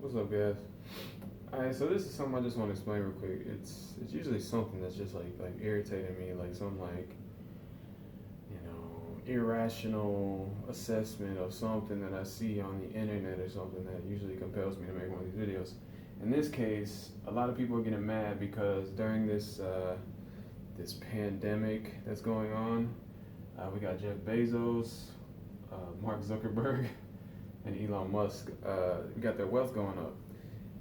What's up, guys? All right, so this is something I just want to explain real quick. It's usually something that's just like irritating me, like some like irrational assessment of something that I see on the internet or something that usually compels me to make one of these videos. In this case, a lot of people are getting mad because during this pandemic that's going on, we got Jeff Bezos, Mark Zuckerberg, and Elon Musk. Got their wealth going up.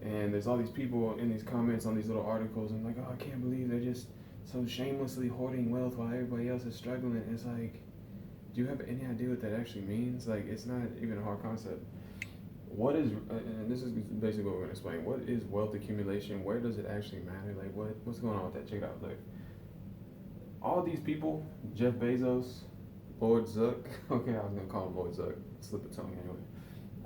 And there's all these people in these comments on these little articles, and like, oh, I can't believe they're just so shamelessly hoarding wealth while everybody else is struggling. It's like, do you have any idea what that actually means? Like, it's not even a hard concept. What is, and this is basically what we're gonna explain. What is wealth accumulation? Where does it actually matter? Like, what's going on with that? Check it out. Like, all these people, Jeff Bezos, Lord Zuck. Okay, I was gonna call him Lord Zuck. Slip of tongue anyway.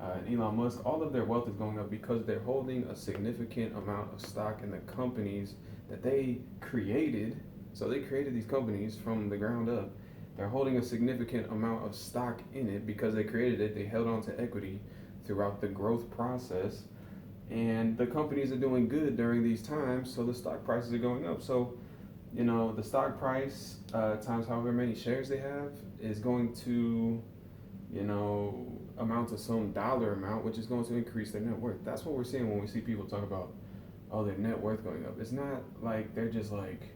And Elon Musk, all of their wealth is going up because they're holding a significant amount of stock in the companies that they created. So they created these companies from the ground up. They're holding a significant amount of stock in it because they created it. They held on to equity throughout the growth process. And the companies are doing good during these times, so the stock prices are going up. So, the stock price times however many shares they have is going to amount to some dollar amount, which is going to increase their net worth. That's what we're seeing when we see people talk about, oh, their net worth going up. It's not like they're just like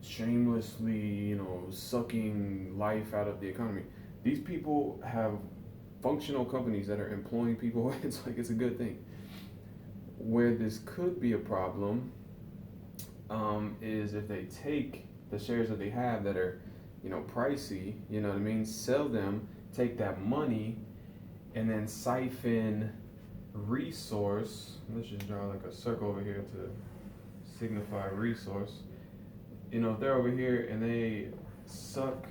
shamelessly, sucking life out of the economy. These people have functional companies that are employing people. It's a good thing. Where this could be a problem is if they take the shares that they have that are, pricey, sell them, take that money, and then siphon resource. Let's just draw like a circle over here to signify resource. If they're over here and they suck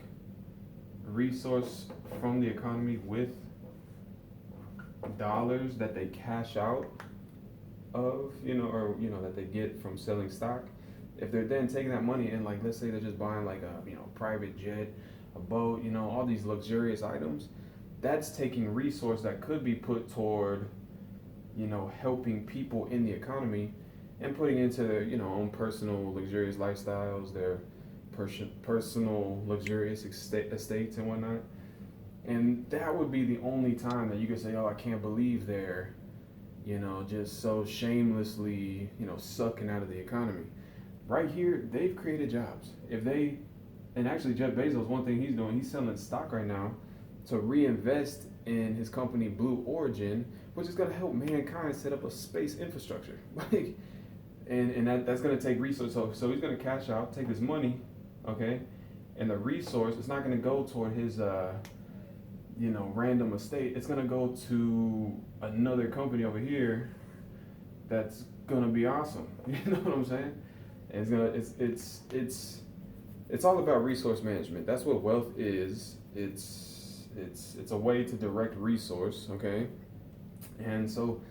resource from the economy with dollars that they cash out of, that they get from selling stock. If they're then taking that money and, like, let's say they're just buying like a private jet, a boat, all these luxurious items, that's taking resource that could be put toward helping people in the economy and putting into their own personal luxurious lifestyles, their personal luxurious estates and whatnot. And that would be the only time that you could say, oh, I can't believe they're just so shamelessly sucking out of the economy. Right here, they've created jobs. And actually Jeff Bezos, one thing he's doing, he's selling stock right now to reinvest in his company Blue Origin, which is going to help mankind set up a space infrastructure. That's going to take resources. So he's going to cash out, take his money, okay, and the resource, it's not going to go toward his random estate. It's going to go to another company over here that's going to be awesome. You know what I'm saying? And it's all about resource management. That's what wealth is. It's a way to direct resource, okay? And so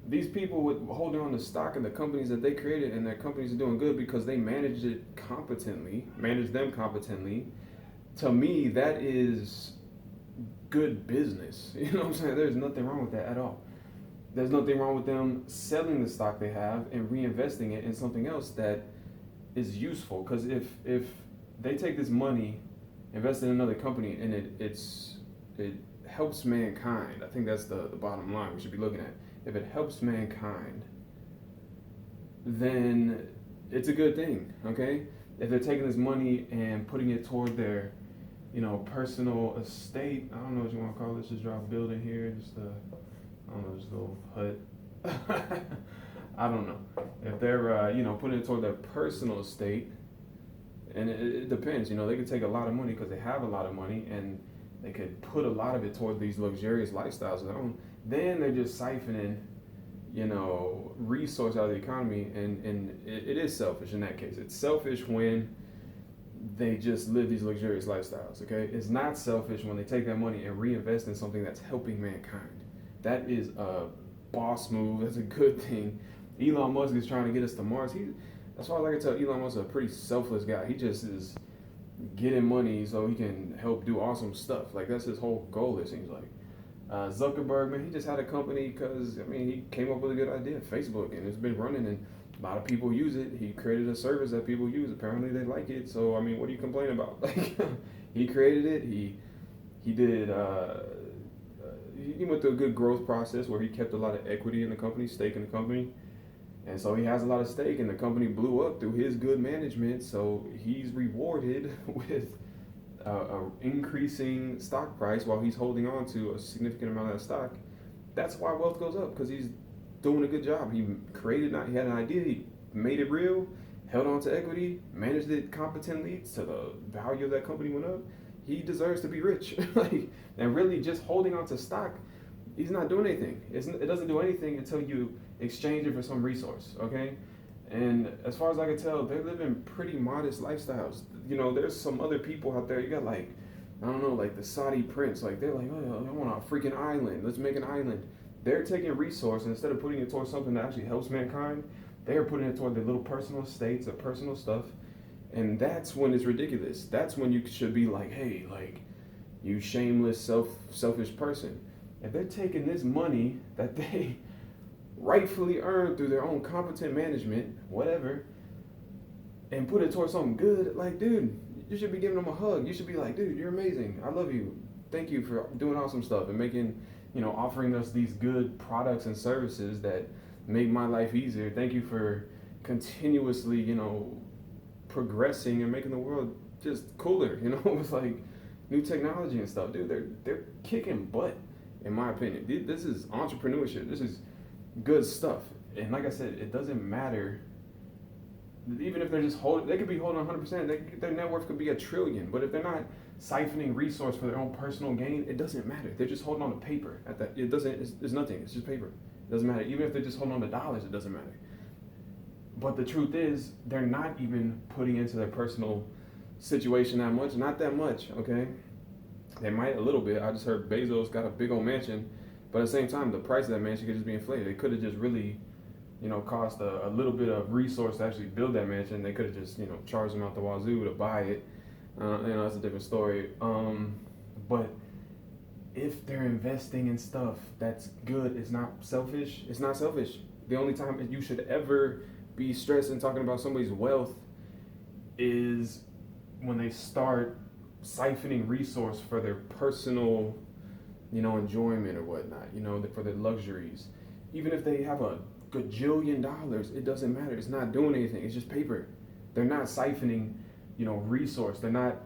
these people with holding on to stock in the companies that they created, and their companies are doing good because they managed them competently. To me, that is good business. You know what I'm saying? There's nothing wrong with that at all. There's nothing wrong with them selling the stock they have and reinvesting it in something else that is useful. Because if they take this money, invest in another company, and it helps mankind, I think that's the bottom line we should be looking at. If it helps mankind, then it's a good thing, okay? If they're taking this money and putting it toward their personal estate, I don't know what you want to call this, just draw a building here, just a little hut. I don't know. If they're, putting it toward their personal estate, and it depends, they could take a lot of money because they have a lot of money, and they could put a lot of it toward these luxurious lifestyles of their own. Then they're just siphoning, resource out of the economy, and it is selfish in that case. It's selfish when they just live these luxurious lifestyles, okay? It's not selfish when they take that money and reinvest in something that's helping mankind. That is a boss move. That's a good thing. Elon Musk is trying to get us to Mars. As far as I can tell, Elon Musk is a pretty selfless guy. He just is getting money so he can help do awesome stuff. Like, that's his whole goal, it seems like. Zuckerberg, man, he just had a company because, I mean, he came up with a good idea, Facebook, and it's been running, and a lot of people use it. He created a service that people use. Apparently, they like it. So, I mean, what do you complain about? Like, he created it. He did. He went through a good growth process where he kept a lot of equity in the company, stake in the company, and so he has a lot of stake. And the company blew up through his good management. So he's rewarded with a increasing stock price while he's holding on to a significant amount of that stock. That's why wealth goes up, because he's doing a good job. He he had an idea, he made it real, held on to equity, managed it competently, so the value of that company went up. He deserves to be rich. Like, and really just holding on to stock, he's not doing anything. It doesn't do anything until you exchange it for some resource, okay? And as far as I can tell, they're living pretty modest lifestyles. You know, there's some other people out there. You got like, I don't know, like the Saudi prince. Like they're like, oh, I want a freaking island. Let's make an island. They're taking resource, and instead of putting it towards something that actually helps mankind, they're putting it toward their little personal estates or personal stuff. And that's when it's ridiculous. That's when you should be like, hey, like, you shameless, selfish person. If they're taking this money that they rightfully earned through their own competent management, whatever, and put it towards something good, like, dude, you should be giving them a hug. You should be like, dude, you're amazing. I love you. Thank you for doing awesome stuff and making, offering us these good products and services that make my life easier. Thank you for continuously, progressing and making the world just cooler, with like new technology and stuff. Dude, they're kicking butt, in my opinion. This is entrepreneurship. This is good stuff. And like I said, it doesn't matter. Even if they're just holding, they could be holding 100%. Their net worth could be $1 trillion. But if they're not siphoning resource for their own personal gain, it doesn't matter. They're just holding on to paper. It's nothing. It's just paper. It doesn't matter. Even if they're just holding on to dollars, it doesn't matter. But the truth is, they're not even putting into their personal situation that much. Not that much, okay? They might a little bit. I just heard Bezos got a big old mansion. But at the same time, the price of that mansion could just be inflated. It could have just really, cost a little bit of resource to actually build that mansion. They could have just, charged them out the wazoo to buy it. That's a different story. But if they're investing in stuff that's good, it's not selfish. It's not selfish. The only time you should ever be stressed and talking about somebody's wealth is when they start siphoning resource for their personal, enjoyment or whatnot, for their luxuries. Even if they have a gajillion dollars, it doesn't matter. It's not doing anything. It's just paper. They're not siphoning, resource. They're not,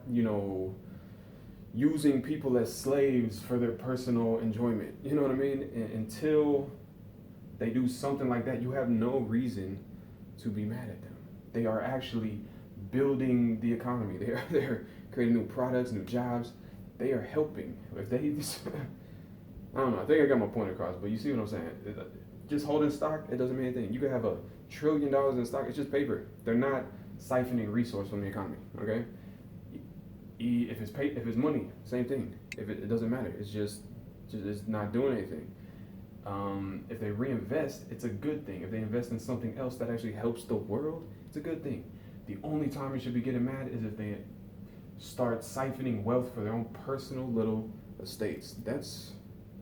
using people as slaves for their personal enjoyment. You know what I mean? Until they do something like that, you have no reason to be mad at them. They are actually building the economy. They're creating new products, new jobs. They are helping. If they, I don't know. I think I got my point across, but you see what I'm saying? Just holding stock, it doesn't mean anything. You could have $1 trillion in stock. It's just paper. They're not siphoning resource from the economy. Okay. If it's money, same thing. If it doesn't matter. It's not doing anything. If they reinvest, it's a good thing. If they invest in something else that actually helps the world, it's a good thing. The only time you should be getting mad is if they start siphoning wealth for their own personal little estates. That's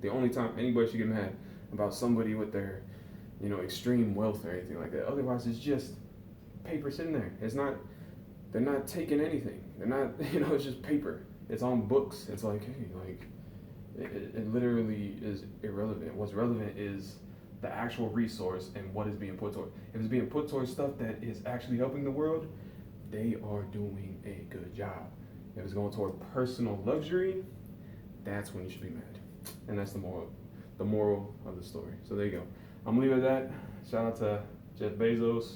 the only time anybody should get mad about somebody with their, extreme wealth or anything like that. Otherwise, it's just paper sitting there. They're not taking anything. They're not, it's just paper. It's on books. It's like, hey, like, it literally is irrelevant. What's relevant is the actual resource and what is being put toward. If it's being put towards stuff that is actually helping the world, they are doing a good job. If it's going toward personal luxury, that's when you should be mad. And that's the moral of the story. So there you go. I'm gonna leave it at that. Shout out to Jeff Bezos,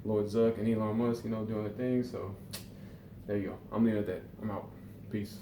Lord Zuck, and Elon Musk, doing the thing. So there you go. I'm leaving it at that. I'm out. Peace.